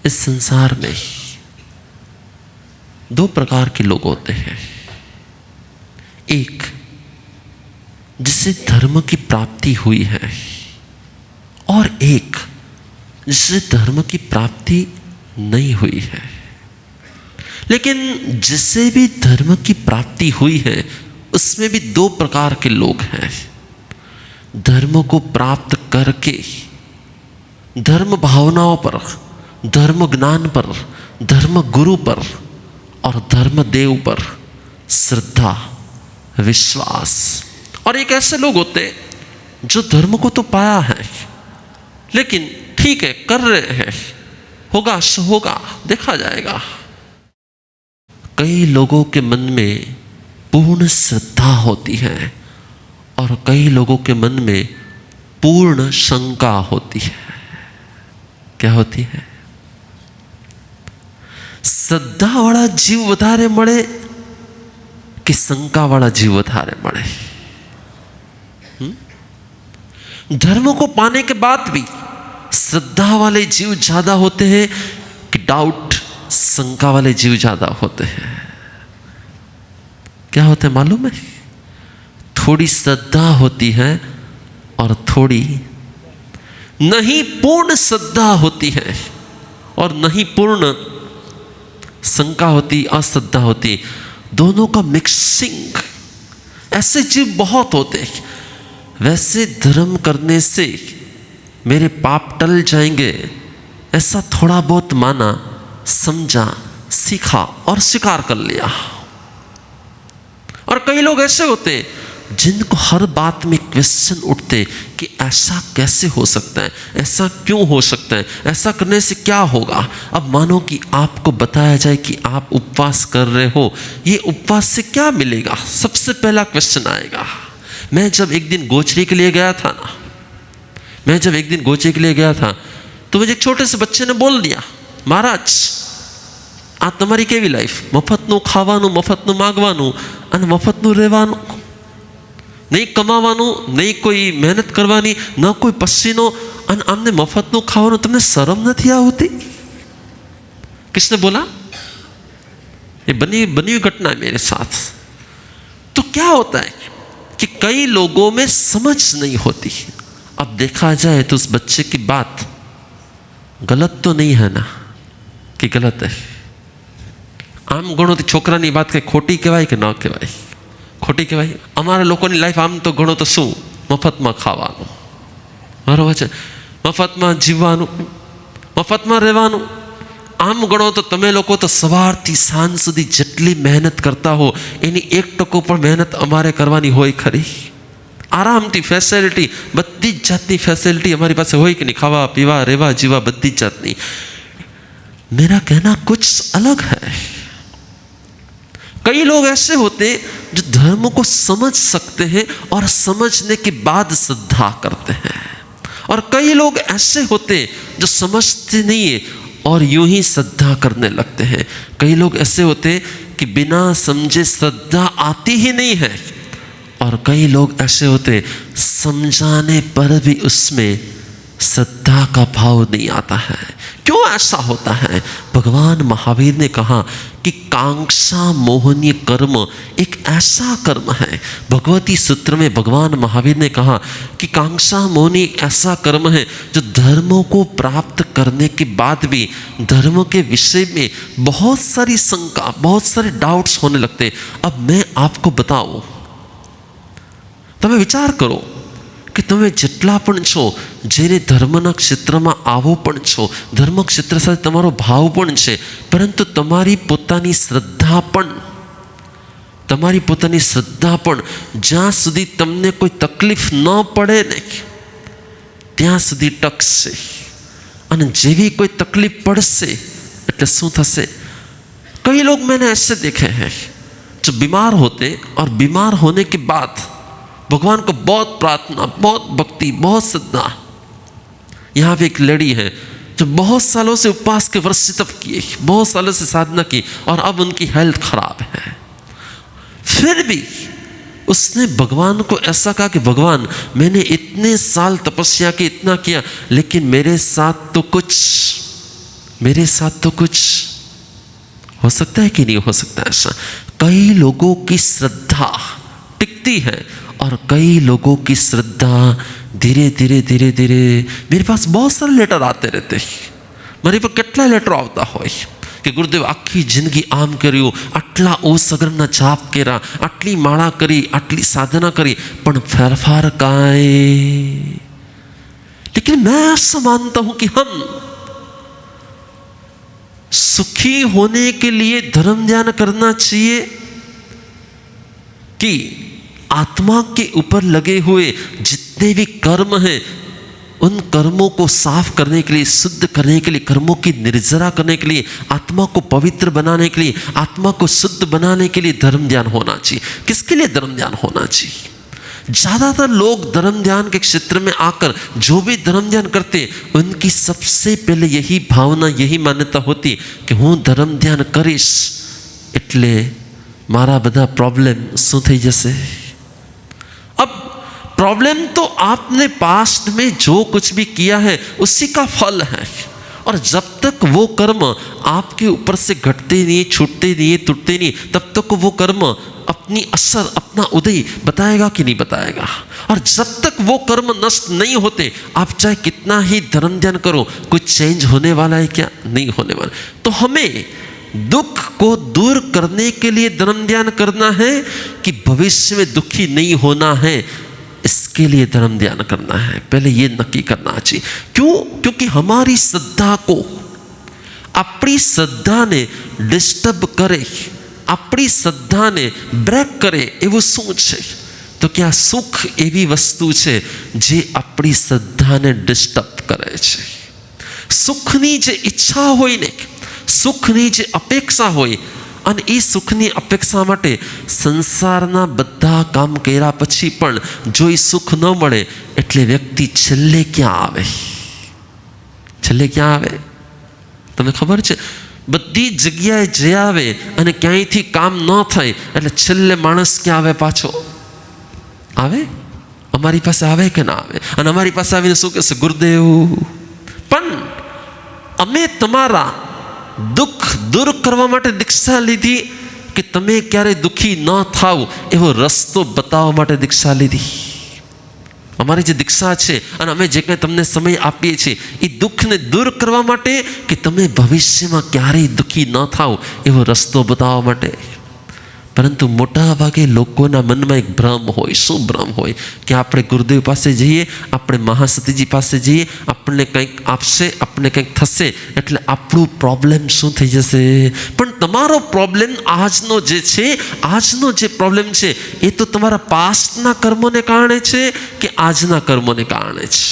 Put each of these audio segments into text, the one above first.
इस संसार में दो प्रकार के लोग होते हैं। एक जिसे धर्म की प्राप्ति हुई है और एक जिसे धर्म की प्राप्ति नहीं हुई है। लेकिन जिसे भी धर्म की प्राप्ति हुई है उसमें भी दो प्रकार के लोग हैं। धर्म को प्राप्त करके धर्म भावनाओं पर, धर्म ज्ञान पर, धर्म गुरु पर और धर्म देव पर श्रद्धा, विश्वास। और एक ऐसे लोग होते हैं जो धर्म को तो पाया है लेकिन ठीक है कर रहे हैं, होगा सो होगा, देखा जाएगा। कई लोगों के मन में पूर्ण श्रद्धा होती है और कई लोगों के मन में पूर्ण शंका होती है। क्या होती है? श्रद्धा वाला जीव વધારે મળે कि शंका वाला जीव વધારે મળે? धर्म को पाने के बाद भी श्रद्धा वाले जीव ज्यादा होते हैं कि डाउट, शंका वाले जीव ज्यादा होते हैं? क्या होते हैं मालूम है? थोड़ी श्रद्धा होती है और थोड़ी नहीं पूर्ण श्रद्धा होती है और नहीं पूर्ण शंका होती, अश्रद्धा होती। दोनों का मिक्सिंग। ऐसे जीव बहुत होते हैं। वैसे धर्म करने से मेरे पाप टल जाएंगे ऐसा थोड़ा बहुत माना, समझा, सीखा और स्वीकार कर लिया। और कई लोग ऐसे होते हैं जिनको हर बात में क्वेश्चन उठते कि ऐसा कैसे हो सकता है, ऐसा क्यों हो सकता है, ऐसा करने से क्या होगा। अब मानो कि आपको बताया जाए कि आप उपवास कर रहे हो, ये उपवास से क्या मिलेगा? सबसे पहला क्वेश्चन आएगा। मैं जब एक दिन गोचरी के लिए गया था तो मुझे एक छोटे से बच्चे ने बोल दिया, महाराज आ तमारी केवी लाइफ, मफतનું ખાવાનું, મફતનું માગવાનું અને મફતનું રહેવાનું, नहीं कमाવાનું, नहीं कोई मेहनत करवानी, न कोई पसीनो, અને આમને મફતનું ખાવાનું, તમને શરમ નથી આવતી? किसने बोला? ये बनी हुई घटना है मेरे साथ। तो क्या होता है कि कई लोगों में समझ नहीं होती। अब देखा जाए तो उस बच्चे की बात गलत तो नहीं है ना, कि गलत है? आम गणो तो छोकरानी बात कई खोटी कहेवाय कि न कहेवाय? खोटी कहेवाय। अमारा लोकोनी लाइफ आम तो गणो तो शू, मफतमां खावानुं, बरोबर छे, मफतमां जीववानुं, मफतमां रहेवानुं। आम गणो तो तमे लोको तो सवारथी सांज सुधी जेटली मेहनत करता हो एनी 1% पण मेहनत अमारे करवानी होय खरी? आरामथी फेसिलिटी, बधी ज जातनी फेसिलिटी अमारी पासे होय कि नहीं? खावा पीवा रेवा जीवा बधी ज जातनी। मेरा कहना कुछ अलग है। कई लोग ऐसे होते जो धर्म को समझ सकते हैं और समझने के बाद श्रद्धा करते हैं, और कई लोग ऐसे होते जो समझते नहीं है और यूं ही श्रद्धा करने लगते हैं। कई लोग ऐसे होते कि बिना समझे श्रद्धा आती ही नहीं है, और कई लोग ऐसे होते समझाने पर भी उसमें श्रद्धा का भाव नहीं आता है। क्यों ऐसा होता है? भगवान महावीर ने कहा कि कांक्षा मोहनीय कर्म एक ऐसा कर्म है। भगवती सूत्र में भगवान महावीर ने कहा कि कांक्षा मोहनीय एक ऐसा कर्म है जो धर्मों को प्राप्त करने के बाद भी धर्म के विषय में बहुत सारी शंका, बहुत सारे डाउट्स होने लगते। अब मैं आपको बताऊं, तमे विचार करो कि तमे जेटला पण छो, जेने धर्मना क्षेत्रमां आवो पण छो, धर्म क्षेत्र साथे तमारो भाव पण छे, परंतु तमारी पोतानी श्रद्धा पण ज्यां सुधी तमने कोई तकलीफ न पड़े ने त्यां सुधी टकशे, अने जेवी कोई तकलीफ पड़शे एटले शुं थशे? कई लोग मैंने ऐसे देखे हैं जो बीमार होते और बीमार होने के बाद भगवान को बहुत प्रार्थना, बहुत भक्ति, बहुत श्रद्धा। यहाँ पे एक लड़ी है जो बहुत सालों से उपवास के व्रत तप किए, बहुत सालों से साधना की, और अब उनकी हेल्थ खराब है। फिर भी उसने भगवान को ऐसा कहा कि भगवान, मैंने इतने साल तपस्या की, इतना किया, लेकिन मेरे साथ तो कुछ मेरे साथ तो कुछ हो सकता है कि नहीं हो सकता ऐसा। कई लोगों की श्रद्धा टिकती है और कई लोगों की श्रद्धा धीरे धीरे धीरे धीरे, मेरे पास बहुत सारे लेटर आते रहते हैं, મારી પર કેટલા લેટરો આવતા હોય કે ગુરુદેવ આખી જિંદગી આમ કર્યું, આટલા ઓસગરના જાપ કર્યા, આટલી માળા કરી, આટલી સાધના કરી, પણ ફેરફાર કાંઈ। लेकिन मैं ऐसा मानता हूं कि हम सुखी होने के लिए धर्म ध्यान करना चाहिए कि आत्मा के ऊपर लगे हुए जितने भी कर्म हैं उन कर्मों को साफ करने के लिए, शुद्ध करने के लिए, कर्मों की निर्जरा करने के लिए, आत्मा को पवित्र बनाने के लिए, आत्मा को शुद्ध बनाने के लिए धर्म ध्यान होना चाहिए। किसके लिए धर्म ध्यान होना चाहिए? ज़्यादातर लोग धर्म ध्यान के क्षेत्र में आकर जो भी धर्म ध्यान करते उनकी सबसे पहले यही भावना, यही मान्यता होती कि हूँ धर्म ध्यान करीश એટલે મારા બધા प्रॉब्लम શું થઈ जैसे। अब प्रॉब्लम तो आपने पास्ट में जो कुछ भी किया है उसी का फल है, और जब तक वो कर्म आपके ऊपर से घटते नहीं, छूटते नहीं, टूटते नहीं, तब तक वो कर्म अपनी असर, अपना उदय बताएगा कि नहीं बताएगा। और जब तक वो कर्म नष्ट नहीं होते, आप चाहे कितना ही धर्म ध्यान करो, कुछ चेंज होने वाला है क्या? नहीं होने वाला। तो हमें दुख को दूर करने के लिए धर्म ध्यान करना है कि भविष्य में दुखी नहीं होना है, इसके लिए धर्म ध्यान करना है। पहले ये नक्की करना चाहिए। क्यों? क्योंकि हमारी श्रद्धा को, अपनी श्रद्धा ने डिस्टर्ब करे, अपनी श्रद्धा ने ब्रेक करे एवं શું છે? તો કે આ સુખ એવી વસ્તુ છે જે આપણી શ્રદ્ધાને ડિસ્ટર્બ કરે છે। સુખની જે ઈચ્છા હોય ને, સુખની જે અપેક્ષા હોય, અને એ સુખની અપેક્ષા માટે સંસારના બધા કામ કર્યા પછી પણ જો એ સુખ ન મળે એટલે વ્યક્તિ છેલ્લે ક્યાં આવે? છેલ્લે ક્યાં આવે તમને ખબર છે? બધી જગ્યાએ જે આવે અને ક્યાંયથી કામ ન થાય એટલે છેલ્લે માણસ ક્યાં આવે? પાછો આવે? અમારી પાસે આવે કે ના આવે? અને અમારી પાસે આવીને શું કહેશે? ગુરુદેવ, પણ અમે તમારા દુઃખ દૂર કરવા માટે દીક્ષા લીધી કે તમે ક્યારે દુઃખી ન થાવ એવો રસ્તો બતાવવા માટે દીક્ષા લીધી। અમારી જે દીક્ષા છે અને અમે જે કંઈ તમને સમય આપીએ છીએ એ દુઃખને દૂર કરવા માટે કે તમે ભવિષ્યમાં ક્યારેય દુઃખી ન થાવ એવો રસ્તો બતાવવા માટે। પરંતુ મોટા ભાગે લોકોના મનમાં એક ભ્રમ હોય। શું ભ્રમ હોય? કે આપણે ગુરુદેવ પાસે જઈએ, આપણે મહાસતીજી પાસે જઈએ, આપણને કંઈક આપશે, આપણને કંઈક થશે એટલે આપણું પ્રોબ્લેમ શું થઈ જશે? પણ તમારો પ્રોબ્લેમ આજનો જે છે, આજનો જે પ્રોબ્લેમ છે એ તો તમારા પાસ્ટના કર્મોને કારણે છે કે આજના કર્મોને કારણે છે?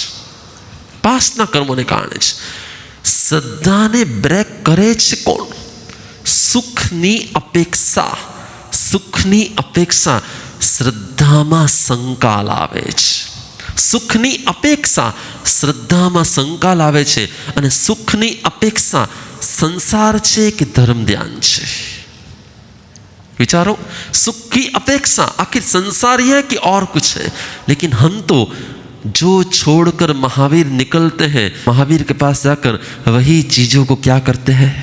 પાસ્ટના કર્મોને કારણે છે। શ્રદ્ધાને બ્રેક કરે છે કોણ? સુખની અપેક્ષા। સુખની અપેક્ષા શ્રદ્ધામાં શંકા લાવે છે। સુખની અપેક્ષા શ્રદ્ધામાં શંકા લાવે છે, અને સુખની અપેક્ષા સંસાર છે કે ધર્મ ધ્યાન છે? विचारो, सुख की अपेक्षा आखिर संसार ही है कि और कुछ है? लेकिन हम तो जो छोड़कर महावीर निकलते हैं, महावीर के पास जाकर वही चीजों को क्या करते हैं?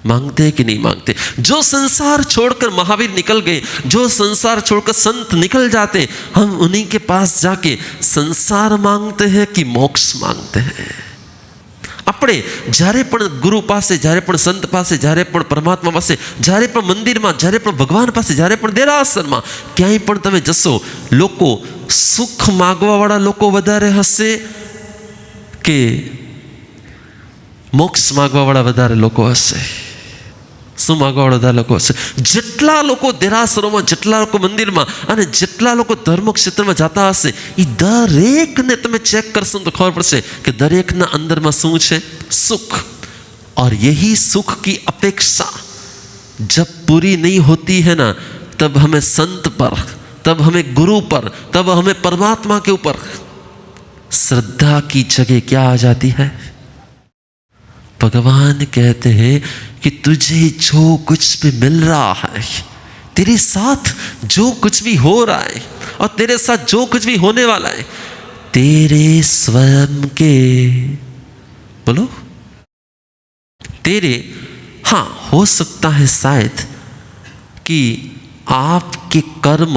मांगते हैं कि नहीं मांगते? जो संसार छोड़कर महावीर निकल गए, जो संसार छोड़कर संत निकल जाते, हम उन्हीं के पास जाके संसार मांगते हैं कि मोक्ष मांगते हैं? આપણે જ્યારે પણ ગુરુ પાસે, જ્યારે પણ સંત પાસે, જ્યારે પણ પરમાત્મા પાસે, જ્યારે પણ મંદિરમાં, જ્યારે પણ ભગવાન પાસે, જ્યારે પણ દેરાસરમાં, ક્યાંય પણ તમે જશો, લોકો સુખ માગવાવાળા લોકો વધારે હશે કે મોક્ષ માગવાવાળા વધારે લોકો હશે? શું માગવાવાળા વધારે લોકો હશે? જેટલા લોકો દેરાસરોમાં, જેટલા લોકો મંદિરમાં અને જેટલા લોકો ધર્મ ક્ષેત્રમાં જતા હશે, એ દરેકને તમે ચેક કરશો તો ખબર પડશે કે દરેકના અંદરમાં શું છે? સુખ। और यही सुख की अपेक्षा जब पूरी नहीं होती है ना, तब हमें संत पर, तब हमें गुरु पर, तब हमें परमात्मा के ऊपर श्रद्धा की जगह क्या आ जाती है? भगवान कहते हैं कि तुझे जो कुछ भी मिल रहा है, तेरे साथ जो कुछ भी हो रहा है और तेरे साथ जो कुछ भी होने वाला है, तेरे स्वयं के, बोलो, तेरे, हाँ हो सकता है शायद कि आपके कर्म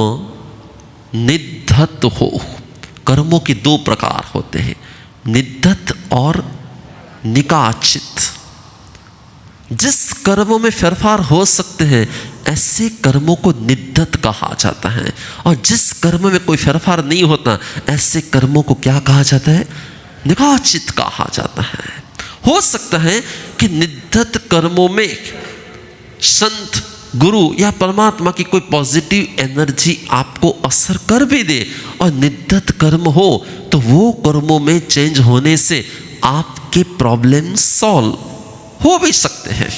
निधत्त हो। कर्मों के दो प्रकार होते हैं, निधत्त और निकाचित। जिस कर्मों में फेरफार हो सकते हैं ऐसे कर्मों को निधत्त कहा जाता है, और जिस कर्म में कोई फेरफार नहीं होता ऐसे कर्मों को क्या कहा जाता है? निकाचित कहा जाता है। हो सकता है कि निधत्त कर्मों में संत, गुरु या परमात्मा की कोई पॉजिटिव एनर्जी आपको असर कर भी दे, और निधत्त कर्म हो तो वो कर्मों में चेंज होने से आपके प्रॉब्लम सॉल्व हो भी सकते हैं।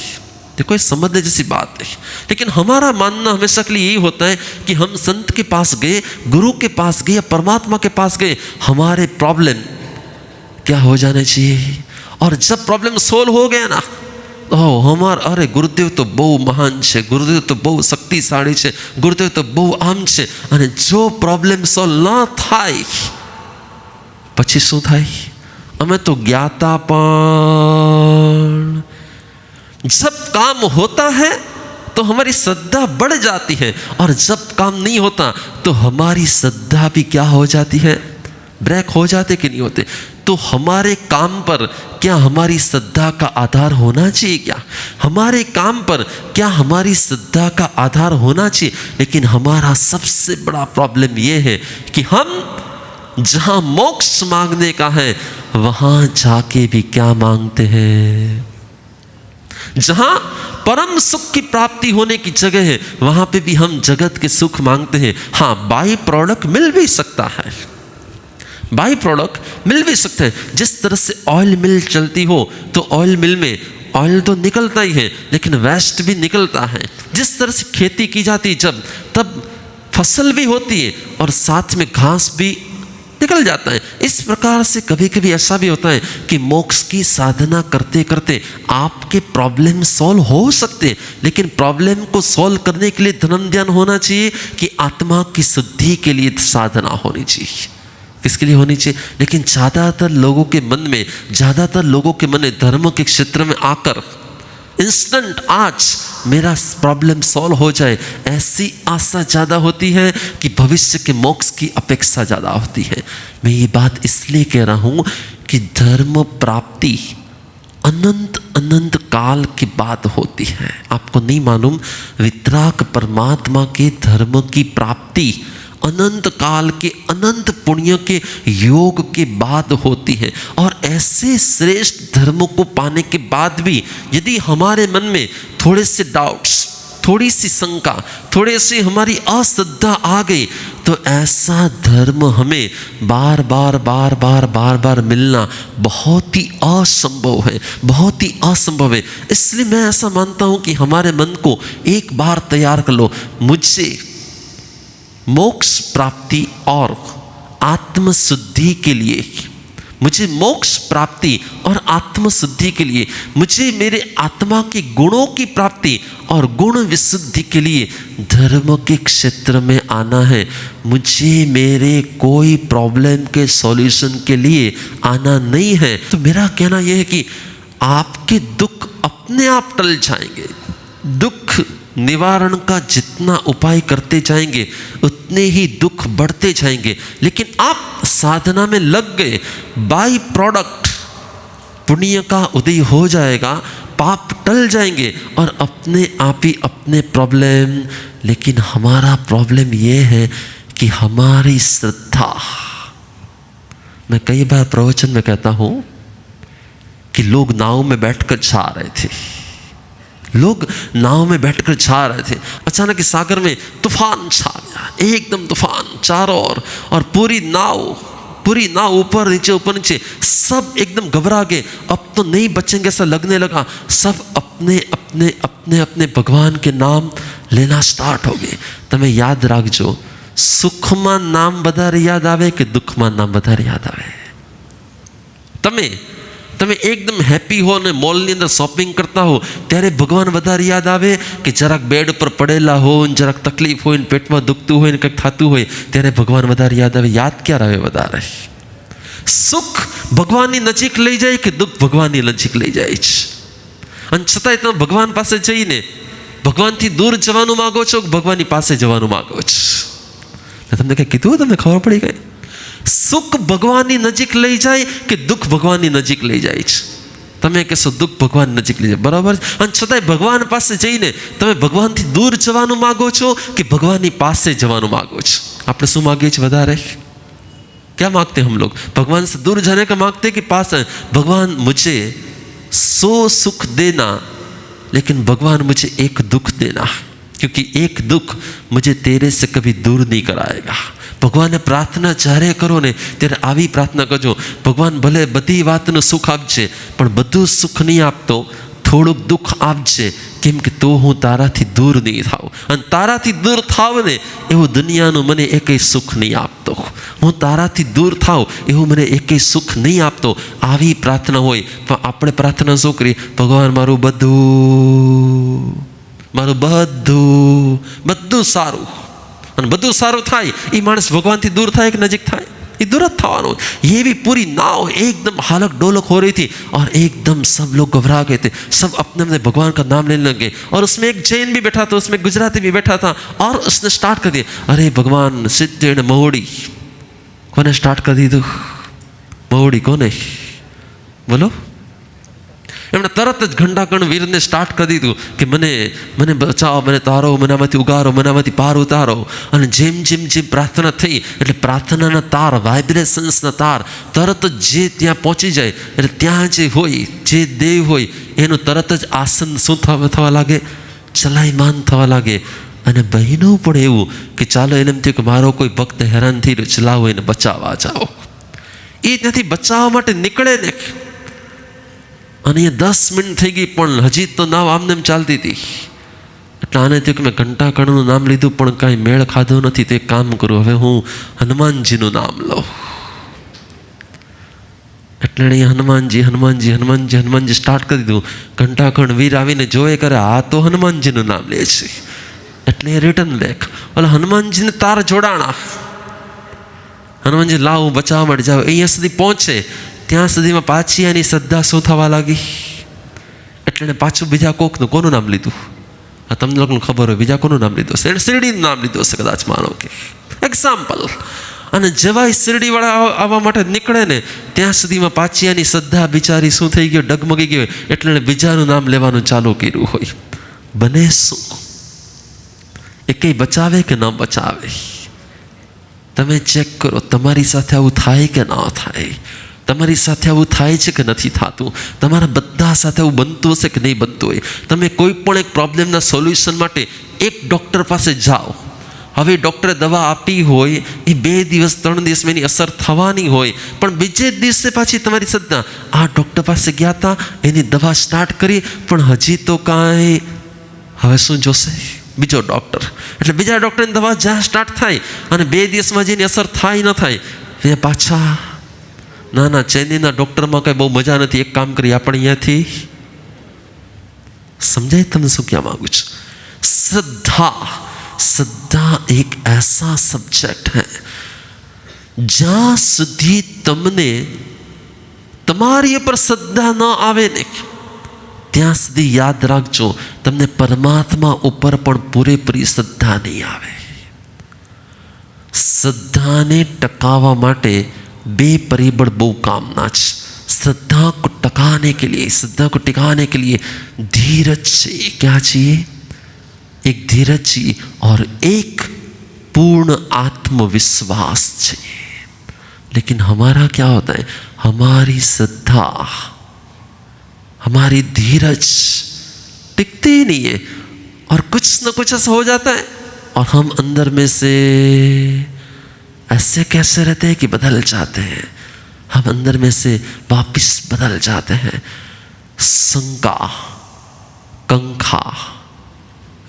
देखो ये समझने जैसी बात है, लेकिन हमारा मानना हमेशा के लिए यही होता है कि हम संत के पास गए, गुरु के पास गए या परमात्मा के पास गए, हमारे प्रॉब्लम क्या हो जाने चाहिए, और जब प्रॉब्लम सोल्व हो गया ना, अरे गुरुदेव तो बहु महान છે, ગુરુદેવ તો બહુ શક્તિશાળી છે, ગુરુદેવ તો બહુ આમ છે, અને જો પ્રોબ્લેમ સોલ્વ ન થાય પછી શું થાય? અમે તો જ્ઞાતા પણ जब काम होता है तो हमारी श्रद्धा बढ़ जाती है, और जब काम नहीं होता तो हमारी श्रद्धा भी क्या हो जाती है? ब्रेक हो जाते कि नहीं होते? तो हमारे काम पर क्या हमारी श्रद्धा का आधार होना चाहिए? क्या हमारे काम पर क्या हमारी श्रद्धा का आधार होना चाहिए? लेकिन हमारा सबसे बड़ा प्रॉब्लम यह है कि हम जहाँ मोक्ष मांगने का है वहाँ जाके भी क्या मांगते हैं? जहाँ परम सुख की प्राप्ति होने की जगह है वहाँ पे भी हम जगत के सुख मांगते हैं। हाँ, बाई प्रोडक्ट मिल भी सकता है, बाई प्रोडक्ट मिल भी सकता है। जिस तरह से ऑयल मिल चलती हो तो ऑयल मिल में ऑयल तो निकलता ही है, लेकिन वेस्ट भी निकलता है। जिस तरह से खेती की जाती जब तब फसल भी होती है और साथ में घास भी निकल जाता है। इस प्रकार से कभी कभी ऐसा भी होता है कि मोक्ष की साधना करते करते आपके प्रॉब्लम सॉल्व हो सकते हैं, लेकिन प्रॉब्लम को सॉल्व करने के लिए धर्म ध्यान होना चाहिए कि आत्मा की शुद्धि के लिए साधना होनी चाहिए। किसके लिए होनी चाहिए? लेकिन ज़्यादातर लोगों के मन में धर्म के क्षेत्र में आकर इंस्टेंट आज मेरा प्रॉब्लम सॉल्व हो जाए ऐसी आशा ज़्यादा होती है कि भविष्य के मोक्ष की अपेक्षा ज़्यादा होती है। मैं ये बात इसलिए कह रहा हूँ कि धर्म प्राप्ति अनंत काल के बाद होती है। आपको नहीं मालूम, वितराग परमात्मा के धर्म की प्राप्ति अनंत काल के अनंत पुण्य के योग के बाद होती है। और ऐसे श्रेष्ठ धर्म को पाने के बाद भी यदि हमारे मन में थोड़े से डाउट्स, थोड़ी सी शंका, थोड़े से हमारी अश्रद्धा आ गई तो ऐसा धर्म हमें बार बार मिलना बहुत ही असंभव है, बहुत ही असंभव है। इसलिए मैं ऐसा मानता हूँ कि हमारे मन को एक बार तैयार कर लो, मुझसे मोक्ष प्राप्ति और आत्मशुद्धि के लिए, मुझे मोक्ष प्राप्ति और आत्मशुद्धि के लिए, मुझे मेरे आत्मा के गुणों की प्राप्ति और गुण विशुद्धि के लिए धर्म के क्षेत्र में आना है। मुझे मेरे कोई प्रॉब्लम के सॉल्यूशन के लिए आना नहीं है। तो मेरा कहना यह है कि आपके दुख अपने आप टल जाएंगे। दुख निवारण का जितना उपाय करते जाएंगे उतने ही दुख बढ़ते जाएंगे। लेकिन आप साधना में लग गए, बाई प्रोडक्ट पुण्य का उदय हो जाएगा, पाप टल जाएंगे और अपने आप ही अपने प्रॉब्लम। लेकिन हमारा प्रॉब्लम ये है कि हमारी श्रद्धा, मैं कई बार प्रवचन में कहता हूँ कि लोग नाव में बैठकर जा रहे थे, लोग नाव में बैठकर जा रहे थे, अचानक इस सागर में तूफान छा गया, एकदम तूफान चारों ओर, और पूरी नाव ऊपर नीचे सब एकदम घबरा गए। अब तो नहीं बचेंगे ऐसा लगने लगा। सब अपने भगवान के नाम लेना स्टार्ट हो गए। तमें याद राखजो, सुखमा नाम बधारे याद आवे कि दुखमा नाम बधारे याद आवे? તમે એકદમ હેપી હો ને મોલની અંદર શોપિંગ કરતા હો ત્યારે ભગવાન વધારે યાદ આવે કે જરાક બેડ પર પડેલા હો ને જરાક તકલીફ હોય ને પેટમાં દુખતું હોય ને કંઈક થતું હોય ત્યારે ભગવાન વધારે યાદ આવે? યાદ ક્યારે આવે વધારે? સુખ ભગવાનની નજીક લઈ જાય કે દુઃખ ભગવાનની નજીક લઈ જાય છે? અને છતાંય તમે ભગવાન પાસે જઈને ભગવાનથી દૂર જવાનું માગો છો કે ભગવાનની પાસે જવાનું માગો છો? તમને કંઈ કીધું? તમને ખબર પડી ગઈ? સુખ ભગવાનની નજીક લઈ જાય કે દુઃખ ભગવાનની નજીક લઈ જાય છે? તમે કહેશો દુઃખ ભગવાન નજીક લઈ જાય, બરાબર. અને છતાંય ભગવાન પાસે જઈને તમે ભગવાનથી દૂર જવાનું માગો છો કે ભગવાનની પાસે જવાનું માગો છો? આપણે શું માગીએ છીએ વધારે? क्या मांगते हम लोग? भगवान से दूर जाने का मांगते कि पास है? भगवान मुझे 100 सुख देना, लेकिन भगवान मुझे एक दुख देना, क्योंकि एक दुख मुझे तेरे से कभी दूर नहीं कराएगा. ભગવાનને પ્રાર્થના જ્યારે કરો ને ત્યારે આવી પ્રાર્થના કરજો, ભગવાન ભલે બધી વાતનું સુખ આપજે પણ બધું સુખ નહીં આપતો, થોડુંક દુઃખ આપજે, કેમ કે તો હું તારાથી દૂર નહીં થાઉં. અને તારાથી દૂર થાવ ને એવું દુનિયાનું મને એકેય સુખ નહીં આપતો. હું તારાથી દૂર થાઉં એવું મને એકેય સુખ નહીં આપતો. આવી પ્રાર્થના હોય. પણ આપણે પ્રાર્થના શું કરીએ? ભગવાન મારું બધું સારું. અને બધું સારું થાય એ માણસ ભગવાનથી દૂર થાય કે નજીક થાય? ये दूर थवानो. ये भी पूरी नाव एकदम हालक डोलक हो रही थी और एकदम सब लोग घबरा गए थे. सब अपने अपने भगवान का नाम लेने लगे. और उसमें एक जैन भी बैठा था, उसमें गुजराती भी बैठा था. और उसने स्टार्ट कर दिया, अरे भगवान सिद्धेण महोड़ी. कोने स्टार्ट कर दी? तो महोड़ी कोने बोलो? એમણે તરત જ ઘંટાકણ વીરને સ્ટાર્ટ કરી દીધું કે મને બચાવો, મને તારો, મને આમાંથી ઉગારો, મને આમાંથી પાર ઉતારો. અને જેમ જેમ જેમ પ્રાર્થના થઈ એટલે પ્રાર્થનાના તાર, વાઇબ્રેશન્સના તાર તરત જ જે ત્યાં પહોંચી જાય એટલે ત્યાં જે હોય, જે દેવ હોય એનું તરત જ આસન શું થવા લાગે? ચલાયમાન થવા લાગે. અને બહેનો પણ એવું કે ચાલો એને એમ થયું કે મારો કોઈ ભક્ત હેરાન થઈ રહ્યો, ચલાવો એને બચાવવા જાઓ. એ ત્યાંથી બચાવવા માટે નીકળે ને અને એ 10 મિનિટ થઈ ગઈ પણ હજી તો નાવ આમને એમ ચાલતી હતી. એટલે આને થયું કે મેં ઘંટાકણનું નામ લીધું પણ કાંઈ મેળ ખાધો નથી, તો એક કામ કરું, હવે હું હનુમાનજીનું નામ લઉં. એટલે એને હનુમાનજી સ્ટાર્ટ કરી દીધું. ઘંટાકણ વીર આવીને જોવે કરે આ તો હનુમાનજીનું નામ લે છે. એટલે એ રિટર્ન બેક એટલે હનુમાનજીને તાર જોડાણા. હનુમાનજી લાવ હું બચાવવા માટે જાવ. અહીંયા સુધી પહોંચે ત્યાં સુધીમાં પાછી એની શ્રદ્ધા શું થવા લાગી? એટલે એને પાછું બીજા કોનું નામ લીધું? આ તમને લોકોને ખબર હોય બીજા કોનું નામ લીધું હશે? એને શિરડીનું નામ લીધું હશે કદાચ, માનો કે એક્ઝામ્પલ. અને જવાય શિરડીવાળા આવવા માટે નીકળે ને ત્યાં સુધીમાં પાછી એની શ્રદ્ધા બિચારી શું થઈ ગયો? ડગમગી ગયો. એટલે એને બીજાનું નામ લેવાનું ચાલુ કર્યું હોય. બને શું? એ કંઈ બચાવે કે ન બચાવે? તમે ચેક કરો તમારી સાથે આવું થાય કે ન થાય. તમારી સાથે આવું થાય છે કે નથી થતું? તમારા બધા સાથે આવું બનતું હશે કે નહીં બનતું હોય? તમે કોઈ પણ એક પ્રોબ્લેમના સોલ્યુશન માટે એક ડૉક્ટર પાસે જાઓ. હવે ડૉક્ટરે દવા આપી હોય એ 2 દિવસ 3 દિવસમાં એની અસર થવાની હોય, પણ બીજે દિવસે પાછી તમારી શ્રદ્ધા આ ડૉક્ટર પાસે ગયા હતા, એની દવા સ્ટાર્ટ કરી પણ હજી તો કાંઈ, હવે શું જોશે? બીજો ડૉક્ટર. એટલે બીજા ડૉક્ટરની દવા જ્યાં સ્ટાર્ટ થાય અને 2 દિવસમાં જેની અસર થાય ન થાય એ પાછા ના ચેન્નઈના ડૉક્ટરમાં કંઈ બહુ મજા નથી, એક કામ કરીએ આપણે અહીંયાથી. સમજાય તમને શું કહેવા માગું છું? श्रद्धा एक ऐसा सब्जेक्ट है જ્યાં સુધી તમને તમારી ઉપર શ્રદ્ધા ન આવે ને ત્યાં સુધી યાદ રાખજો તમને પરમાત્મા ઉપર પણ પૂરેપૂરી શ્રદ્ધા નહીં આવે. શ્રદ્ધાને ટકાવવા માટે 2 પરિબળ બહુ કામના છે. श्रद्धा को टकाने के लिए, श्रद्धा को टिकाने के लिए धीरज चाहिए. क्या चाहिए? एक धीरज चाहिए और एक पूर्ण आत्मविश्वास चाहिए. लेकिन हमारा क्या होता है? हमारी श्रद्धा, हमारी धीरज टिकती ही नहीं है और कुछ न कुछ ऐसा हो जाता है और हम अंदर में से ऐसे कैसे रहते हैं कि बदल जाते हैं. हम अंदर में से वापिस बदल जाते हैं. शंका, कंखा,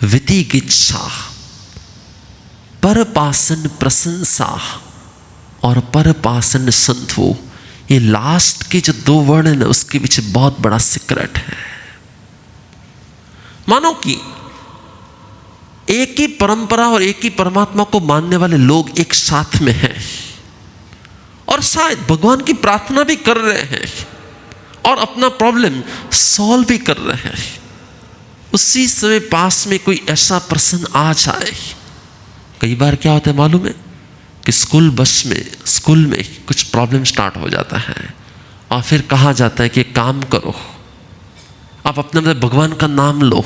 वितिकिच्छा, परपासन प्रशंसा और परपासन संतो, ये लास्ट के जो 2 वर्ड है ना उसके पीछे बहुत बड़ा सीक्रेट है. मानो कि एक ही परंपरा और एक ही परमात्मा को मानने वाले लोग एक साथ में हैं और शायद भगवान की प्रार्थना भी कर रहे हैं और अपना प्रॉब्लम सॉल्व भी कर रहे हैं, उसी समय पास में कोई ऐसा पर्सन आ जाए। कई बार क्या होता है मालूम है कि स्कूल में कुछ प्रॉब्लम स्टार्ट हो जाता है और फिर कहा जाता है कि काम करो, आप अपने अपने भगवान का नाम लो,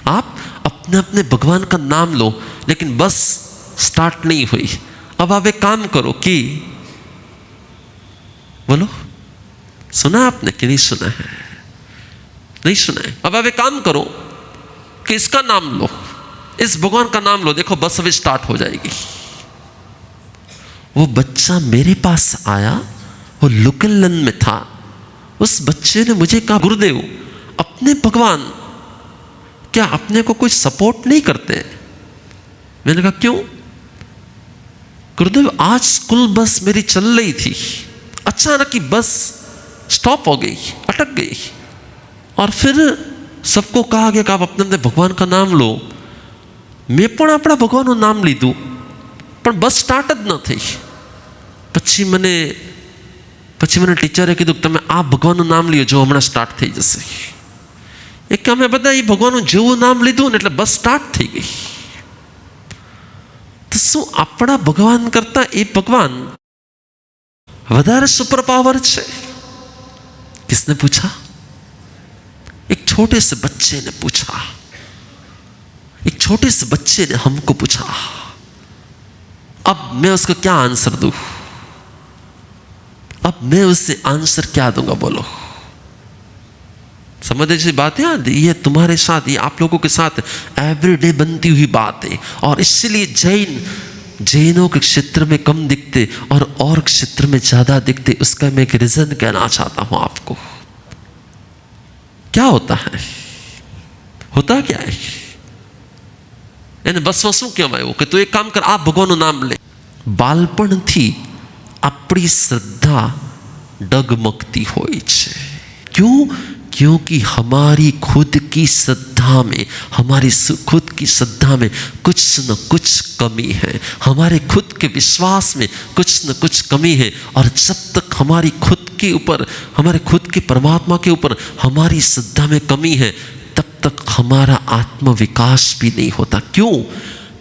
आप अपने अपने भगवान का नाम लो, लेकिन बस स्टार्ट नहीं हुई। अब आप एक काम करो कि बोलो, सुना आपने कि नहीं सुना है? नहीं सुना है। अब आप एक काम करो कि इसका नाम लो, इस भगवान का नाम लो, देखो बस अभी स्टार्ट हो जाएगी। वो बच्चा मेरे पास आया, वो लुकलन में था। उस बच्चे ने मुझे कहा, गुरुदेव अपने भगवान क्या अपने को कुछ सपोर्ट नहीं करते? मैंने कहा क्यों? गुरुदेव आज स्कूल बस मेरी चल रही थी, अचानक की बस स्टॉप हो गई, अटक गई, और फिर सबको कहा गया कि आप अपने अपने भगवान का नाम लो। मैं पण अपना भगवानનું નામ લીધું, પણ બસ સ્ટાર્ટ જ ન થઈ। પછી મને ટીચરે કીધું કે તમે આ ભગવાનનું નામ લ્યો, જો હમણાં સ્ટાર્ટ થઈ જશે। એ કે અમે બધા એ ભગવાનનું જેવું નામ લીધું ને એટલે બસ સ્ટાર્ટ થઈ ગઈ। તો શું આપણા ભગવાન કરતા એ ભગવાન વધારે સુપર પાવર છે? किसने पूछा? एक छोटे से बच्चे ने पूछा। एक छोटे से बच्चे ने हमको पूछा। अब मैं उसको क्या आंसर दूं? अब मैं उससे आंसर क्या दूंगा? बोलो, समझ जैसी बात है। ये तुम्हारे साथ, ये आप लोगों के साथ एवरीडे बनती हुई बात है, और इसलिए जैनों के क्षेत्र में कम दिखते और क्षेत्र में ज्यादा दिखते। उसका मैं एक रीजन कहना चाहता हूं आपको। क्या होता है? होता क्या है? એને બસમાં શું કહેવાય કે તું એક કામ કર, આ ભગવાનનું નામ લે। બાળપણથી આપણી શ્રદ્ધા ડગમગતી હોય છે। क्यों? क्योंकि हमारी खुद की श्रद्धा में, हमारी खुद की श्रद्धा में कुछ न कुछ कमी है, हमारे खुद के विश्वास में कुछ न कुछ कमी है। और जब तक हमारी खुद के ऊपर, हमारे खुद के परमात्मा के ऊपर हमारी श्रद्धा में कमी है, तब तक हमारा आत्म विकास भी नहीं होता। क्यों?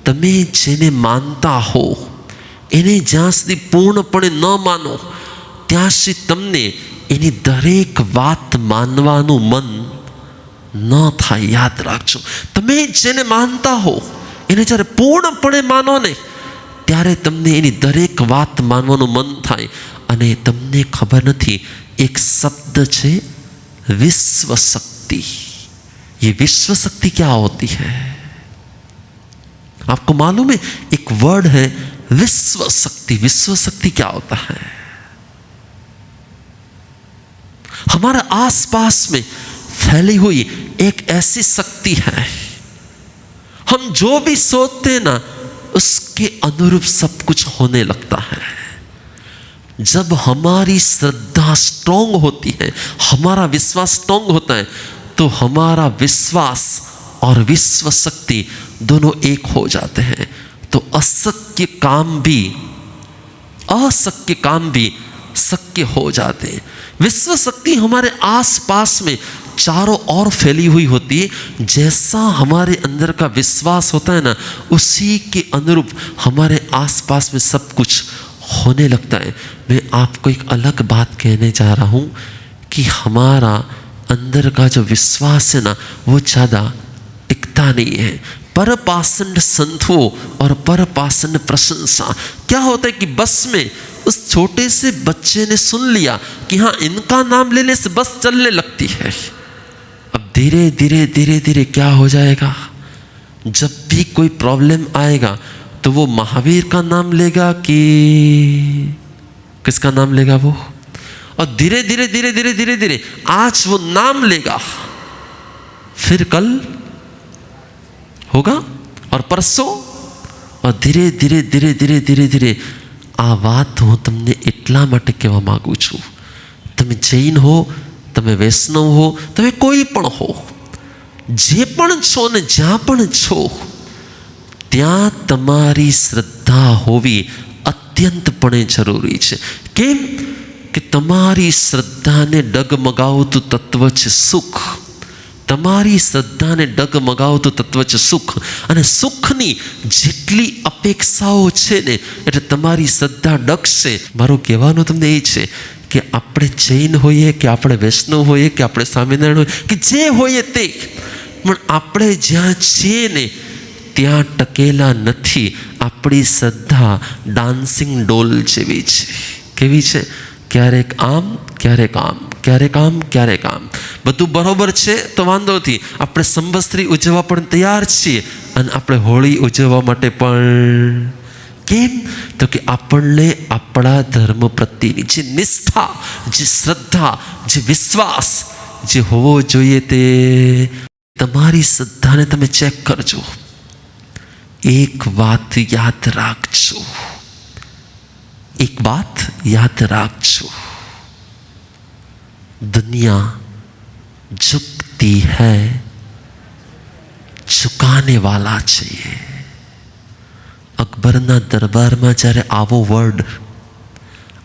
तमे जेने मानता हो एने ज्यां सुधी पूर्णपणे न मानो त्यां सुधी तमने एनी दरेक वात मानवानुं मन न थाय। याद राखजो, तमे जेने मानता हो एने ज्यारे पूर्णपणे मानो ने त्यारे तमने एनी दरेक वात मानवानुं मन थाय। अने तमने खबर नथी, एक शब्द छे विश्व शक्ति। ये विश्व शक्ति क्या होती है? आपको मालूम है? एक वर्ड है विश्व शक्ति। विश्व शक्ति क्या होता है? हमारे आसपास में फैली हुई एक ऐसी शक्ति है, हम जो भी सोचते हैं ना उसके अनुरूप सब कुछ होने लगता है। जब हमारी श्रद्धा स्ट्रांग होती है, हमारा विश्वास स्ट्रांग होता है, तो हमारा विश्वास और विश्व शक्ति दोनों एक हो जाते हैं। तो अशक्य काम भी शक्य हो जाते हैं। विश्व शक्ति हमारे आसपास में चारों ओर फैली हुई होती है। जैसा हमारे अंदर का विश्वास होता है ना, उसी के अनुरूप हमारे आसपास में सब कुछ होने लगता है। मैं आपको एक अलग बात कहने जा रहा हूँ कि हमारा अंदर का जो विश्वास है ना, वो ज़्यादा टिकता नहीं है। परपाषंड संतों और परपाषंड प्रशंसा क्या होता है कि बस में उस छोटे से बच्चे ने सुन लिया कि हाँ इनका नाम लेने से बस चलने लगती है। अब धीरे धीरे क्या हो जाएगा? जब भी कोई प्रॉब्लम आएगा तो वो महावीर का नाम लेगा कि किसका नाम लेगा वो? और धीरे धीरे आज वो नाम लेगा, फिर कल होगा और परसों, और धीरे धीरे आ बात हूँ तमने एटला माटे कहेवा मागू छूं। तमे जैन हो, तमे वैष्णव हो, तमे कोई पण हो, जे पण छो ने ज्यां पण छो, त्यां तमारी श्रद्धा होवी अत्यंतपणे जरूरी छे। केम? कि તમારી શ્રદ્ધાને ડગમગાવતું તત્વ છે સુખ. તમારી શ્રદ્ધાને ડગમગાવતું તત્વ છે સુખ. અને સુખની જેટલી અપેક્ષાઓ છે ને એટલે તમારી શ્રદ્ધા ડગશે. મારું કહેવાનું તમને એ છે કે આપણે જૈન હોઈએ કે આપણે વૈષ્ણવ હોઈએ કે આપણે સ્વામિનારાયણ હોઈએ કે જે હોઈએ તે, પણ આપણે જ્યાં છીએ ને ત્યાં ટકેલા નથી. આપણી શ્રદ્ધા ડાન્સિંગ ડોલ જેવી છે. કેવી છે? ક્યારેક આમ ક્યારેક આમ, ક્યારેક આમ ક્યારેક આમ. બધું બરાબર છે તો વાંધો નથી, આપણે સંવત્સરી ઉજવવા પણ તૈયાર છીએ અને આપણે હોળી ઉજવવા માટે પણ. કેમ? તો કે આપણને આપણા ધર્મ પ્રત્યેની જે નિષ્ઠા, જે શ્રદ્ધા, જે વિશ્વાસ જે હોવો જોઈએ તે. તમારી શ્રદ્ધાને તમે ચેક કરજો. એક વાત યાદ રાખજો, एक बात याद रखो, दुनिया झुकती है, झुकाने वाला चाहिए. અકબરના દરબારમાં જ્યારે આવો વર્ડ,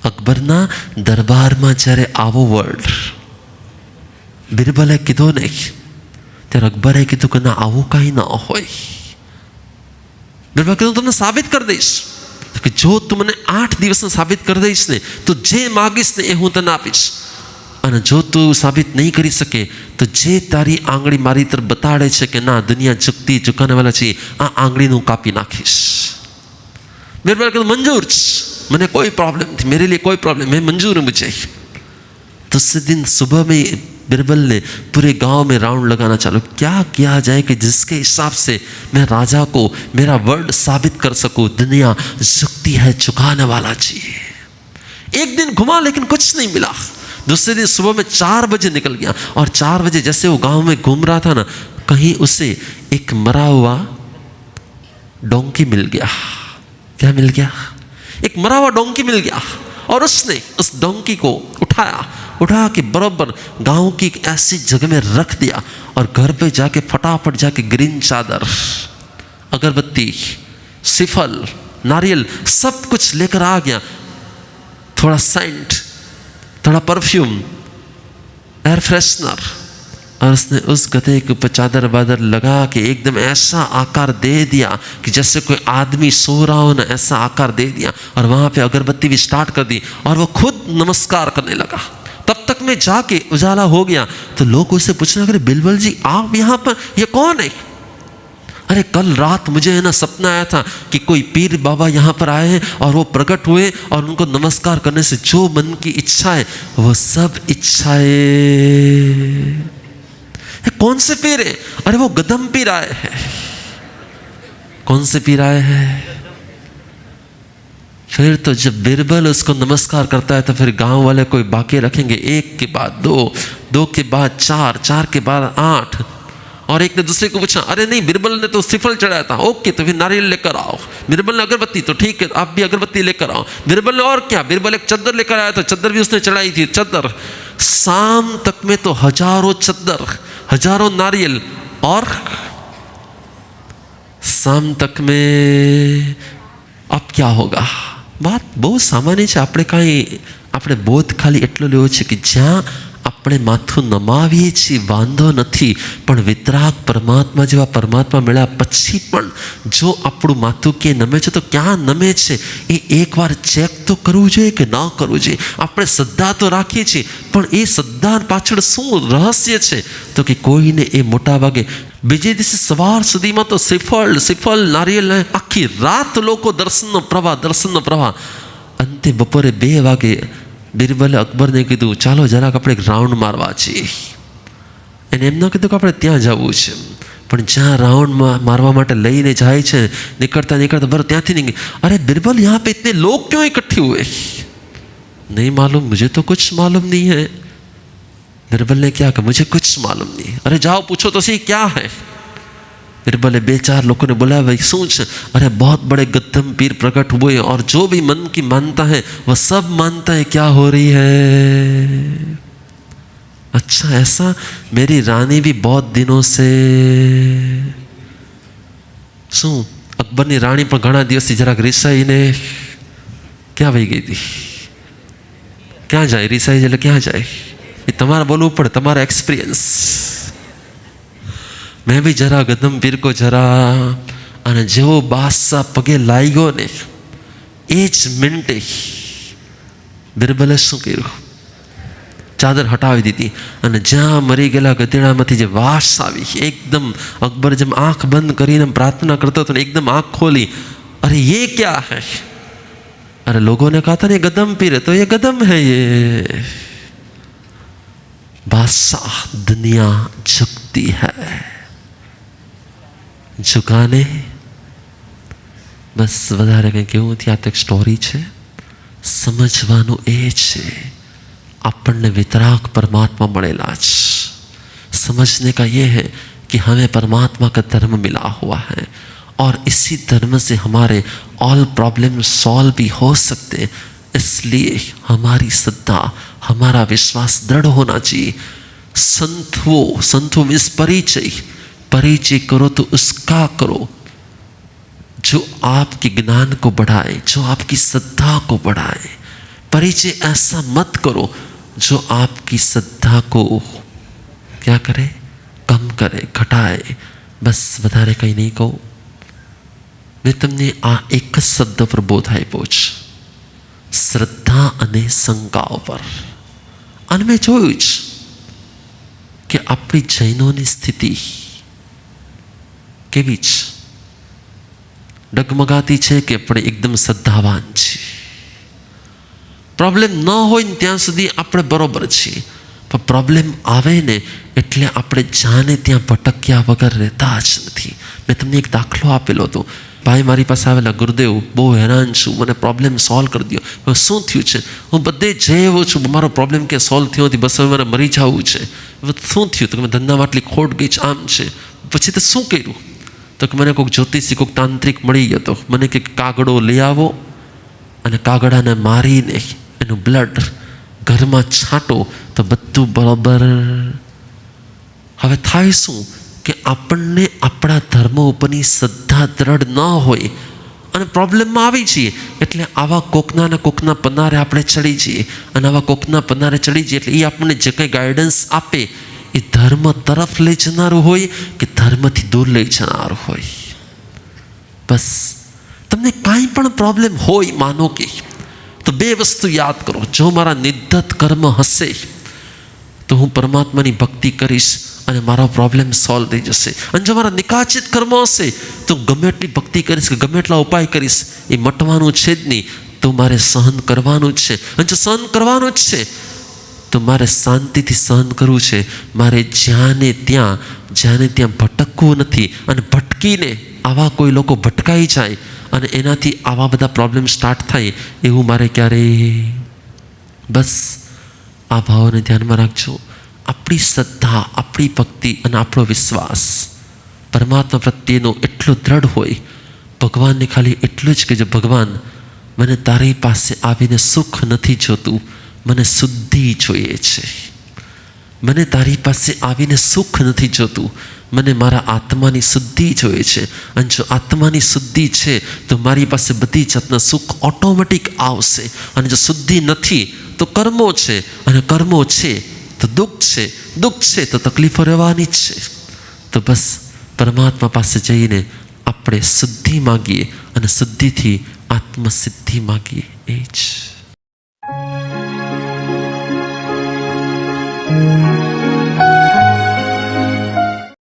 અકબરના દરબારમાં જ્યારે આવો વર્ડ બિરબલે કીધો નહીં, ત્યારે અકબરે કીધું કે ના, આવું કાંઈ ના હોય. બિરબલે કીધું તમને સાબિત કરી દઈશ કે જો તું મને 8 દિવસમાં સાબિત કરી દઈશ ને તો જે માગીશ ને એ હું તને આપીશ. અને જો તું સાબિત નહીં કરી શકે તો જે તારી આંગળી મારી તરફ બતાડે છે કે ના દુનિયા ઝુકતી ઝુકાને વાલા છે, આ આંગળીને હું કાપી નાખીશ. बिरबल कहते मंजूर, मैंने कोई प्रॉब्लम थी, मेरे लिए कोई प्रॉब्लम, मैं मंजूर हूँ मुझे. तो उस दिन सुबह में बिरबल ने पूरे गांव में राउंड लगाना चालू. क्या किया जाए कि जिसके हिसाब से मैं राजा को मेरा वर्ड साबित कर सकूं. दुनिया झुकती है, झुकाने वाला चाहिए. एक दिन घुमा लेकिन कुछ नहीं मिला. दूसरे दिन सुबह में 4 बजे निकल गया और 4 बजे जैसे वो गांव में घूम रहा था ना, कहीं उसे एक मरा हुआ डोंकी मिल गया. क्या मिल गया? एक मरा हुआ डोंकी मिल गया. और उसने उस डोंकी को उठा के बराबर गांव की ऐसी जगह में रख दिया और घर पे जाके फटाफट जाके ग्रीन चादर, अगरबत्ती, सिफल, नारियल सब कुछ लेकर आ गया. थोड़ा सेंट, थोड़ा परफ्यूम, एयर फ्रेशनर, और उसने उस गधे के ऊपर चादर वादर लगा के एकदम ऐसा आकार दे दिया कि जैसे कोई आदमी सो रहा हो ना, ऐसा आकार दे दिया. और वहाँ पे अगरबत्ती भी स्टार्ट कर दी और वो खुद नमस्कार करने लगा. तब तक में जाके उजाला हो गया तो लोग उससे पूछने लगे, बिरबल जी आप यहाँ पर, ये कौन है? अरे कल रात मुझे है ना सपना आया था कि कोई पीर बाबा यहाँ पर आए हैं और वो प्रकट हुए और उनको नमस्कार करने से जो मन की इच्छा है वो सब इच्छाएं. कौन से पीर है? अरे वो गदम पीर आए हैं. कौन से पीर आए हैं? फिर तो जब बिरबल उसको नमस्कार करता है तो फिर गांव वाले कोई बाकी रखेंगे. 1 के बाद 2, 2 के बाद 4, 4 के बाद 8. और एक ने दूसरे को पूछा, अरे नहीं बिरबल ने तो सिफल चढ़ाया था. ओके तो फिर नारियल लेकर आओ. बिरबल ने अगरबत्ती, तो ठीक है आप भी अगरबत्ती लेकर आओ. बिरबल ने और क्या? बिरबल एक चद्दर लेकर आया था, चद्दर भी उसने चढ़ाई थी. चद्दर शाम तक में तो हजारों चद्दर, हजारों नारियल, और शाम तक में अब क्या होगा? बात बहुत सामान्य है. આપણે બોધ ખાલી એટલો લેવો છે કે જ્યાં આપણે માથું નમાવીએ છીએ વાંધો નથી, પણ વિતરાગ પરમાત્મા જેવા પરમાત્મા મળ્યા પછી પણ જો આપણું માથું ક્યાંય નમે છે તો ક્યાં નમે છે એ એકવાર ચેક તો કરવું જોઈએ કે ન કરવું જોઈએ. આપણે શ્રદ્ધા તો રાખીએ છીએ પણ એ શ્રદ્ધા પાછળ શું રહસ્ય છે? તો કે કોઈને એ મોટા ભાગે બીજે દિવસે સવાર સુધીમાં તો સિફળ નારિયેલ આખી રાત લોકો દર્શનનો પ્રવાહ. અંતે બપોરે 2 વાગે બિરબલે અકબરને કીધું, ચાલો જરાક આપણે એક રાઉન્ડ મારવા છીએ. એને એમ ન કીધું કે આપણે ત્યાં જવું છે, પણ જ્યાં રાઉન્ડ मारवा માટે લઈને જાય છે निकलता बराबर ત્યાંથી नहीं. अरे बिरबल यहाँ पे इतने लोग क्यों इकट्ठे हुए? नहीं मालूम, मुझे तो कुछ मालूम नहीं है. बिरबल ने क्या कहा, मुझे कुछ मालूम नहीं. अरे जाओ पूछो तो सही क्या है. बिरबले 2-4 लोगों ने बोला, भाई सोच, अरे बहुत बड़े गद्दम पीर प्रकट हुए और जो भी मन की मानता है वह सब मानता है. क्या हो रही है? अच्छा ऐसा? मेरी रानी भी बहुत दिनों से શું અકબરની રાણી પણ ઘણા દિવસથી જરાક રિસાઈને ક્યાં વહી ગઈ હતી? ક્યાં જાય? રિસાઈ એટલે ક્યાં જાય? એ તમારે બોલવું પડે, તમારા એક્સપિરિયન્સ. મેં બી જરા ગદમ પીર કો જરા, અને જેવો બાદશાહ પગે લાગ્યો ને એ જ મિનિટે બિરબલે શું કર્યું? ચાદર હટાવી દીધી, અને જ્યાં મરી ગયેલા ગધેડામાંથી જે વાસ આવી, એકદમ અકબર જેમ આંખ બંધ કરીને પ્રાર્થના કરતો હતો ને એકદમ આંખ ખોલી, અરે ये क्या है? अरे लोगों ने कहा था ना गदम पीर है, तो ये गदम है ये. बादशाह दुनिया झुकती है, झुकाने બસ વધારે કંઈ કેવું નથી. આ તો એક સ્ટોરી છે. સમજવાનું એ છે આપણને વિતરાગ परमात्मा મળેલા છે. समझने का ये है कि हमें परमात्मा का धर्म मिला हुआ है और इसी धर्म से हमारे ऑल प्रॉब्लम सॉल्व भी हो सकते हैं. इसलिए हमारी श्रद्धा, हमारा विश्वास दृढ़ होना चाहिए. संतो मीन्स परिचय. परिचय करो तो उसका करो जो आपके ज्ञान को बढ़ाए, जो आपकी श्रद्धा को बढ़ाए. परिचय ऐसा मत करो जो आपकी श्रद्धा को क्या करे? कम करे, घटाए. बस વધારે કંઈ નહીં કહું. મેં તમને આ એક જ શબ્દ પર બોધ આપ્યો છે, શ્રદ્ધા અને શંકા ઉપર. અને મેં જોયું છે કે આપણી જૈનોની સ્થિતિ કેવી છે? ડગમગાતી છે કે આપણે એકદમ શ્રદ્ધાવાન છીએ? પ્રોબ્લેમ ન હોય ને ત્યાં સુધી આપણે બરોબર છીએ, પણ પ્રોબ્લેમ આવે ને એટલે આપણે જાને ત્યાં ભટક્યા વગર રહેતા જ નથી. મેં તમને એક દાખલો આપેલો હતો. ભાઈ મારી પાસે આવેલા, ગુરુદેવ બહુ હેરાન છું, મને પ્રોબ્લેમ સોલ્વ કરી દો. શું થયું છે? હું બધે જઈ આવ્યો છું, મારો પ્રોબ્લેમ કે સોલ્વ થયો નથી, બસ હવે મારે મરી જવું છે. શું થયું? તો કે ધંધામાં આટલી ખોટ ગઈ છે, આમ છે. પછી તો શું કર્યું? તો કે મને કોઈક જ્યોતિષી, કોઈક તાંત્રિક મળી ગયો હતો. મને કે કાગડો લઈ આવો અને કાગડાને મારીને એનું બ્લડ ઘરમાં છાંટો તો બધું બરાબર. હવે થાય શું કે આપણને આપણા ધર્મ ઉપરની શ્રદ્ધા દ્રઢ ન હોય અને પ્રોબ્લેમમાં આવી છીએ એટલે આવા કોકના ને કોકના પનારે આપણે ચડી જઈએ. અને આવા કોકના પનારે ચડી જઈએ એટલે એ આપણને જે કંઈ ગાઈડન્સ આપે એ ધર્મ તરફ લઈ જનારું હોય કે ધર્મથી દૂર લઈ જનારું હોય. બસ તમને કાંઈ પણ પ્રોબ્લેમ હોય, માનો કે, તો બે વસ્તુ યાદ કરો. જો મારા નિર્ધત કર્મ હશે તો હું પરમાત્માની ભક્તિ કરીશ અને મારો પ્રોબ્લેમ સોલ્વ થઈ જશે. અને જો મારા નિકાચિત કર્મ હશે તો ગમે એટલી ભક્તિ કરીશ કે ગમે એટલા ઉપાય કરીશ, એ મટવાનું છે જ નહીં. તો મારે સહન કરવાનું જ છે. અને જો સહન કરવાનું જ છે તો મારે શાંતિથી સહન કરવું છે. મારે જ્યાં ને ત્યાં ભટકવું નથી. અને ભટકીને આવા કોઈ લોકો ભટકાઈ જાય અને એનાથી આવા બધા પ્રોબ્લેમ સ્ટાર્ટ થાય એવું મારે ક્યારેય. બસ આ ભાવને ધ્યાનમાં રાખજો. આપણી શ્રદ્ધા, આપણી ભક્તિ અને આપણો વિશ્વાસ પરમાત્મા પ્રત્યેનો એટલો દ્રઢ હોય, ભગવાનને ખાલી એટલું જ કે જો ભગવાન મને તારી પાસે આવીને સુખ નથી જોતું, મને શુદ્ધિ જોઈએ છે. મને તારી પાસે આવીને સુખ નથી જોતું, મને મારા આત્માની શુદ્ધિ જોઈએ છે. અને જો આત્માની શુદ્ધિ છે તો મારી પાસે બધી જાતના સુખ ઓટોમેટિક આવશે. અને જો શુદ્ધિ નથી તો કર્મો છે, અને કર્મો છે તો દુઃખ છે, દુઃખ છે તો તકલીફો રહેવાની જ છે. તો બસ પરમાત્મા પાસે જઈને આપણે શુદ્ધિ માગીએ અને શુદ્ધિથી આત્મસિદ્ધિ માગીએ. એ જ